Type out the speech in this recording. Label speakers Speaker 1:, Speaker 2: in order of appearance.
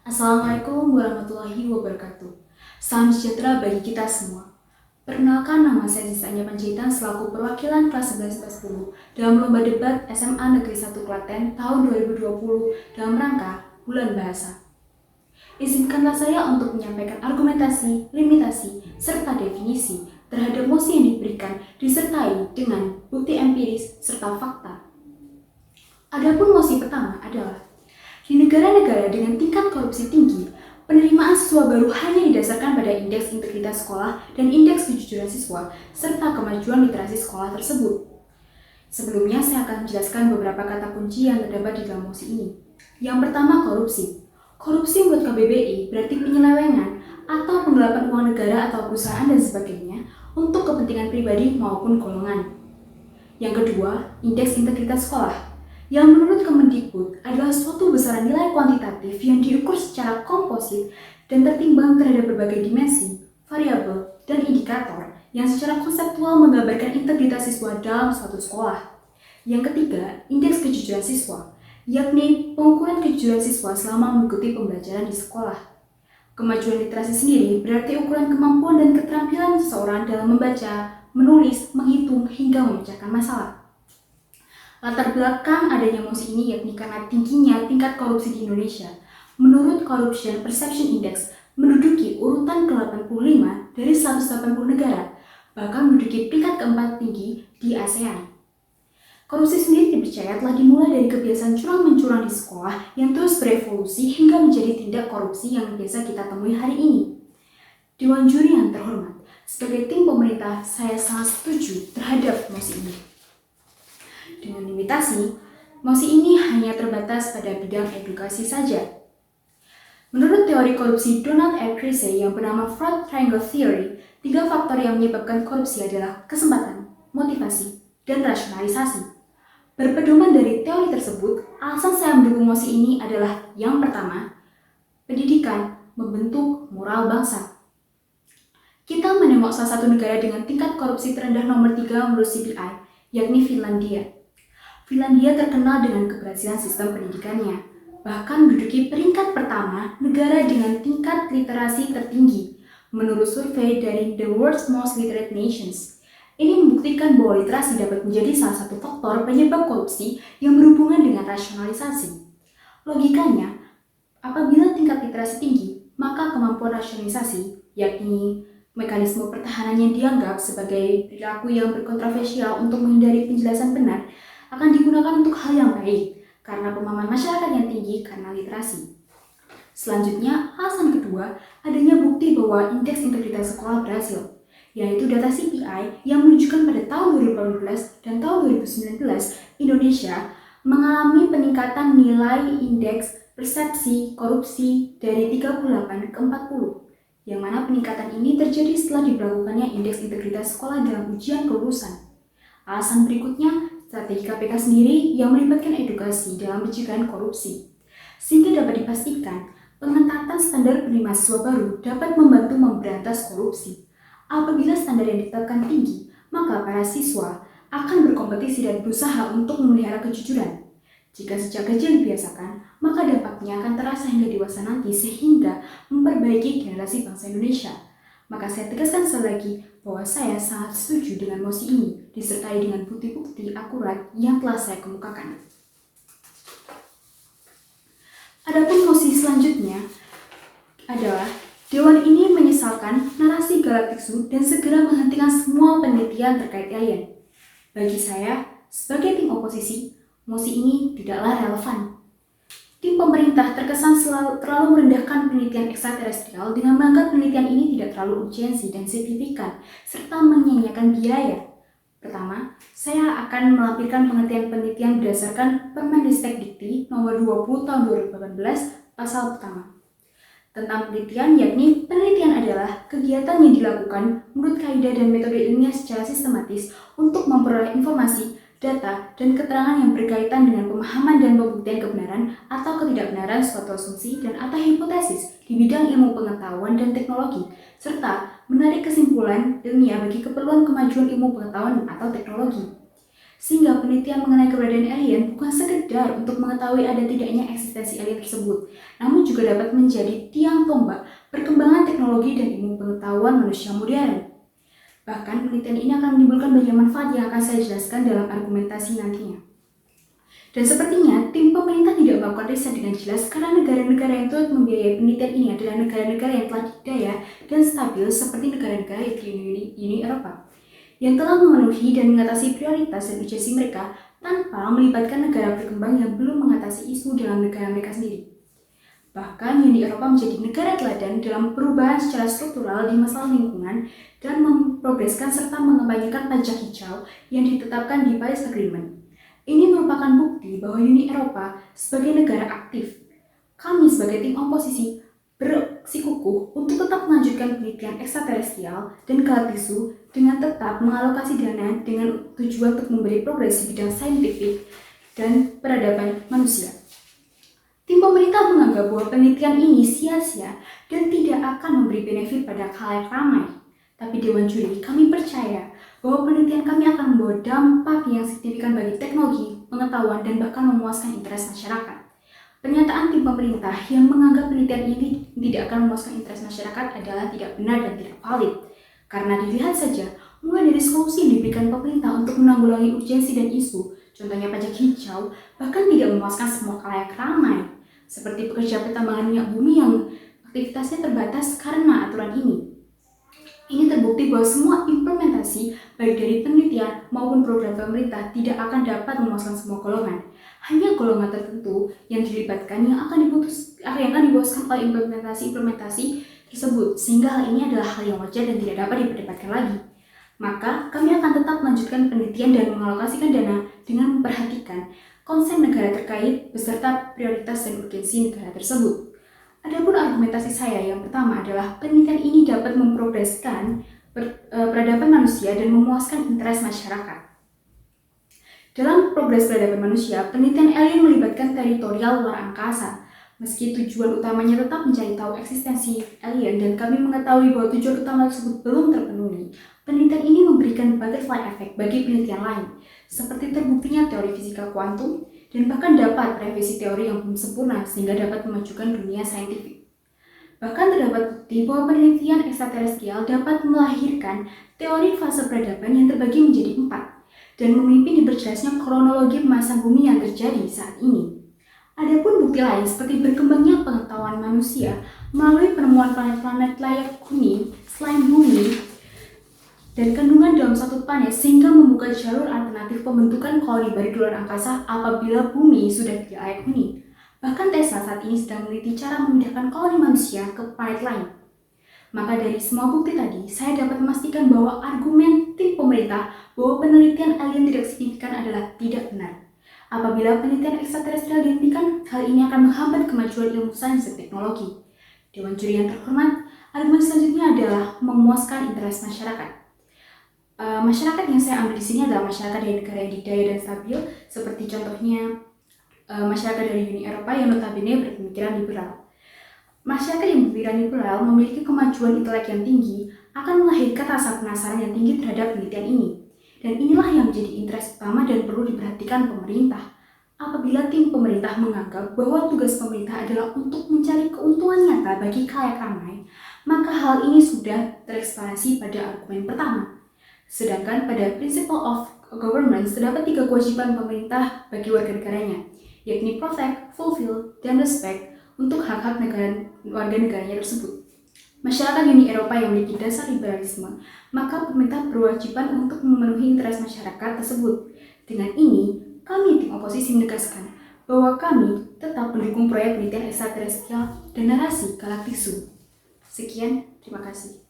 Speaker 1: Assalamualaikum warahmatullahi wabarakatuh. Salam sejahtera bagi kita semua. Perkenalkan, nama saya Sisanya Panjaitan selaku perwakilan kelas 11 10 dalam lomba debat SMA Negeri 1 Klaten tahun 2020 dalam rangka Bulan Bahasa. Izinkanlah saya untuk menyampaikan argumentasi, limitasi, serta definisi terhadap mosi yang diberikan disertai dengan bukti empiris serta fakta. Adapun mosi pertama adalah di negara-negara dengan tingkat korupsi tinggi, penerimaan siswa baru hanya didasarkan pada indeks integritas sekolah dan indeks kejujuran siswa, serta kemajuan literasi sekolah tersebut. Sebelumnya, saya akan menjelaskan beberapa kata kunci yang terdapat di dalam mosi ini. Yang pertama, korupsi. Korupsi menurut KBBI berarti penyelewengan atau penggelapan uang negara atau perusahaan dan sebagainya untuk kepentingan pribadi maupun golongan. Yang kedua, indeks integritas sekolah, yang menurut Kemendikbud adalah suatu besaran nilai kuantitatif yang diukur secara komposit dan tertimbang terhadap berbagai dimensi, variabel, dan indikator yang secara konseptual menggambarkan integritas siswa dalam suatu sekolah. Yang ketiga, indeks kejujuran siswa, yakni pengukuran kejujuran siswa selama mengikuti pembelajaran di sekolah. Kemajuan literasi sendiri berarti ukuran kemampuan dan keterampilan seseorang dalam membaca, menulis, menghitung, hingga memecahkan masalah. Latar belakang adanya mosi ini yakni karena tingginya tingkat korupsi di Indonesia. Menurut Corruption Perception Index, menduduki urutan ke-85 dari 180 negara, bahkan menduduki peringkat keempat tinggi di ASEAN. Korupsi sendiri dipercaya telah dimulai dari kebiasaan curang-mencurang di sekolah yang terus berevolusi hingga menjadi tindak korupsi yang biasa kita temui hari ini. Dewan Juri yang terhormat, sebagai tim pemerintah, saya sangat setuju terhadap mosi ini. Dengan limitasi, mosi ini hanya terbatas pada bidang edukasi saja. Menurut teori korupsi Donald F. Cressey yang bernama Fraud Triangle Theory, 3 faktor yang menyebabkan korupsi adalah kesempatan, motivasi, dan rasionalisasi. Berpedoman dari teori tersebut, alasan saya mendukung mosi ini adalah yang pertama, pendidikan membentuk moral bangsa. Kita menengok salah satu negara dengan tingkat korupsi terendah nomor 3 menurut CPI, yakni Finlandia. Finlandia terkenal dengan keberhasilan sistem pendidikannya, bahkan menduduki peringkat pertama negara dengan tingkat literasi tertinggi, menurut survei dari The World's Most Literate Nations. Ini membuktikan bahwa literasi dapat menjadi salah satu faktor penyebab korupsi yang berhubungan dengan rasionalisasi. Logikanya, apabila tingkat literasi tinggi, maka kemampuan rasionalisasi, yakni mekanisme pertahanan yang dianggap sebagai perilaku yang berkontroversial untuk menghindari penjelasan benar, akan digunakan untuk hal yang baik karena pemahaman masyarakat yang tinggi karena literasi. Selanjutnya, alasan kedua, adanya bukti bahwa indeks integritas sekolah berhasil, yaitu data CPI yang menunjukkan pada tahun 2018 dan tahun 2019 Indonesia mengalami peningkatan nilai indeks persepsi korupsi dari 38 ke 40, yang mana peningkatan ini terjadi setelah diberlakukannya indeks integritas sekolah dalam ujian kelulusan. Alasan berikutnya, strategi KPK sendiri yang melibatkan edukasi dalam pencegahan korupsi, sehingga dapat dipastikan pengetatan standar penerima siswa baru dapat membantu memberantas korupsi. Apabila standar yang ditetapkan tinggi, maka para siswa akan berkompetisi dan berusaha untuk memelihara kejujuran. Jika sejak kecil dibiasakan, maka dampaknya akan terasa hingga dewasa nanti sehingga memperbaiki generasi bangsa Indonesia. Maka saya tegaskan sekali lagi bahwa saya sangat setuju dengan mosi ini, disertai dengan bukti-bukti akurat yang telah saya kemukakan. Adapun mosi selanjutnya adalah Dewan ini menyesalkan narasi Galaktiksu dan segera menghentikan semua penelitian terkait alien. Bagi saya, sebagai tim oposisi, mosi ini tidaklah relevan. Tim pemerintah terkesan terlalu merendahkan penelitian ekstraterestrial dengan menganggap penelitian ini tidak terlalu urgensi dan signifikan, serta menyia-nyiakan biaya. Pertama, saya akan melampirkan pengertian penelitian berdasarkan Permendikbud Dikti nomor 20 tahun 2018 pasal pertama. Tentang penelitian, yakni penelitian adalah kegiatan yang dilakukan menurut kaidah dan metode ilmiah secara sistematis untuk memperoleh informasi, data, dan keterangan yang berkaitan dengan pemahaman dan pembuktian kebenaran atau ketidakbenaran suatu asumsi dan atau hipotesis di bidang ilmu pengetahuan dan teknologi, serta menarik kesimpulan ilmiah bagi keperluan kemajuan ilmu pengetahuan atau teknologi. Sehingga penelitian mengenai keberadaan alien bukan sekedar untuk mengetahui ada tidaknya eksistensi alien tersebut, namun juga dapat menjadi tiang tombak perkembangan teknologi dan ilmu pengetahuan manusia modern. Bahkan penelitian ini akan menimbulkan banyak manfaat yang akan saya jelaskan dalam argumentasi nantinya. Dan sepertinya tim pemerintah tidak melakukan riset dengan jelas karena negara-negara yang turut membiayai penelitian ini adalah negara-negara yang telah didaya dan stabil seperti negara-negara di Uni Eropa yang telah memenuhi dan mengatasi prioritas dan urgensi mereka tanpa melibatkan negara berkembang yang belum mengatasi isu dalam negara mereka sendiri. Bahkan Uni Eropa menjadi negara teladan dalam perubahan secara struktural di masalah lingkungan dan memprogreskan serta mengembanyakan pajak hijau yang ditetapkan di Paris Agreement. Ini merupakan bukti bahwa Uni Eropa sebagai negara aktif, kami sebagai tim oposisi bersikukuh untuk tetap melanjutkan penelitian ekstraterestrial dan galaktisu dengan tetap mengalokasi dana dengan tujuan untuk memberi progres di bidang saintifik dan peradaban manusia. Tim pemerintah menganggap bahwa penelitian ini sia-sia dan tidak akan memberi benefit pada khalayak ramai. Tapi Dewan Juri, kami percaya bahwa penelitian kami akan membawa dampak yang signifikan bagi teknologi, pengetahuan, dan bahkan memuaskan interest masyarakat. Pernyataan tim pemerintah yang menganggap penelitian ini tidak akan memuaskan interest masyarakat adalah tidak benar dan tidak valid. Karena dilihat saja, mulai dari solusi yang diberikan pemerintah untuk menanggulangi urgensi dan isu, contohnya pajak hijau, bahkan tidak memuaskan semua khalayak ramai, seperti pekerja pertambangan minyak bumi yang aktivitasnya terbatas karena aturan ini. Ini terbukti bahwa semua implementasi, baik dari penelitian maupun program pemerintah, tidak akan dapat memuaskan semua golongan. Hanya golongan tertentu yang dilibatkan yang akan diboskan oleh implementasi tersebut, sehingga hal ini adalah hal yang wajar dan tidak dapat diperdebatkan lagi. Maka, kami akan tetap melanjutkan penelitian dan mengalokasikan dana dengan memperhatikan konsen negara terkait beserta prioritas dan urgensi negara tersebut. Adapun argumentasi saya yang pertama adalah penelitian ini dapat memprogreskan peradaban manusia dan memuaskan interest masyarakat. Dalam progres peradaban manusia, penelitian alien melibatkan teritorial luar angkasa. Meski tujuan utamanya tetap mencari tahu eksistensi alien dan kami mengetahui bahwa tujuan utama tersebut belum terpenuhi, penelitian ini memberikan butterfly effect bagi penelitian lain, seperti terbuktinya teori fisika kuantum, dan bahkan dapat merevisi teori yang belum sempurna sehingga dapat memajukan dunia saintifik. Bahkan terdapat bukti bahwa penelitian ekstraterestrial dapat melahirkan teori fase peradaban yang terbagi menjadi 4 dan memimpin diperjelasnya kronologi pemanasan bumi yang terjadi saat ini. Adapun bukti lain seperti berkembangnya pengetahuan manusia melalui penemuan planet-planet layak huni selain bumi dan kandungan dalam satu planet sehingga membuka jalur alternatif pembentukan koloni baru di luar angkasa apabila bumi sudah tidak layak huni. Bahkan Tesla saat ini sedang meneliti cara memindahkan koloni manusia ke planet lain. Maka dari semua bukti tadi, saya dapat memastikan bahwa argumen tim pemerintah bahwa penelitian alien tidak signifikan adalah tidak benar. Apabila penelitian ekstraterestrial dihentikan, hal ini akan menghambat kemajuan ilmu sains dan teknologi. Dewan Juri yang terhormat, argumen selanjutnya adalah memuaskan interest masyarakat. Masyarakat yang saya ambil di sini adalah masyarakat dari negara yang didaya dan stabil, seperti contohnya masyarakat dari Uni Eropa yang notabene berpemikiran liberal. Masyarakat yang berpikiran liberal memiliki kemajuan intelek yang tinggi akan melahirkan rasa penasaran yang tinggi terhadap penelitian ini. Dan inilah yang menjadi interest utama dan perlu diperhatikan pemerintah. Apabila tim pemerintah menganggap bahwa tugas pemerintah adalah untuk mencari keuntungan nyata bagi khalayak ramai, maka hal ini sudah terekspansi pada argumen pertama. Sedangkan pada Principle of Governance terdapat 3 kewajiban pemerintah bagi warga negaranya, yakni protect, fulfill, dan respect untuk hak-hak warga negaranya tersebut. Masyarakat Uni Eropa yang memiliki dasar liberalisme, maka pemerintah berwajiban untuk memenuhi interest masyarakat tersebut. Dengan ini, kami tim oposisi menegaskan bahwa kami tetap mendukung proyek penelitian ekstraterestrial dan narasi galaktisu. Sekian, terima kasih.